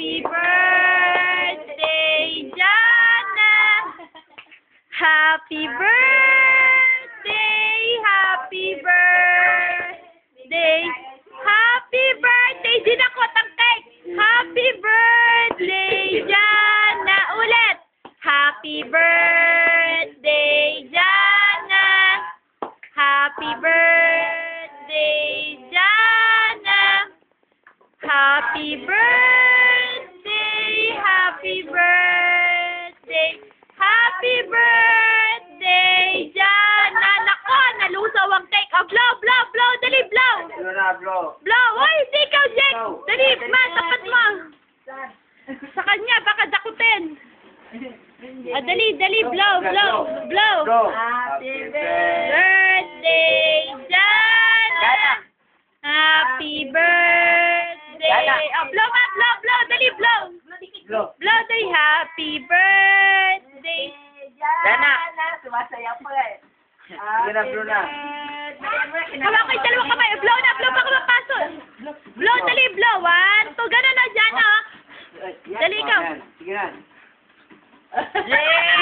Happy birthday, Jana! Happy birthday! Happy birthday! Happy birthday! Dinakot ang cake! Happy birthday, Jana! Ulit! Happy birthday, Jana! Happy birthday, Jana! Happy birthday! Happy birthday! Happy birthday, Jana! Nako, nalusaw ang cake. Oh, blow, blow, blow! Dali, blow! Blow! Hoy, hindi ikaw, Jake! Dali, tapat mo! Sa kanya, baka dakutin. Dali, dali, blow, blow, blow! Happy Birthday, Jana! Happy birthday! Oh, blow, blow, blow! Dali, blow! Blow, dali! Happy birthday! Jana! Sumasaya po eh. Blow na. Hawa ko yung dalawang kamay. Blow na, blow baka mapasok. Blow, dali, blow. 1, 2, gano'n na, Jana. Dali ikaw. Sige na. Yay!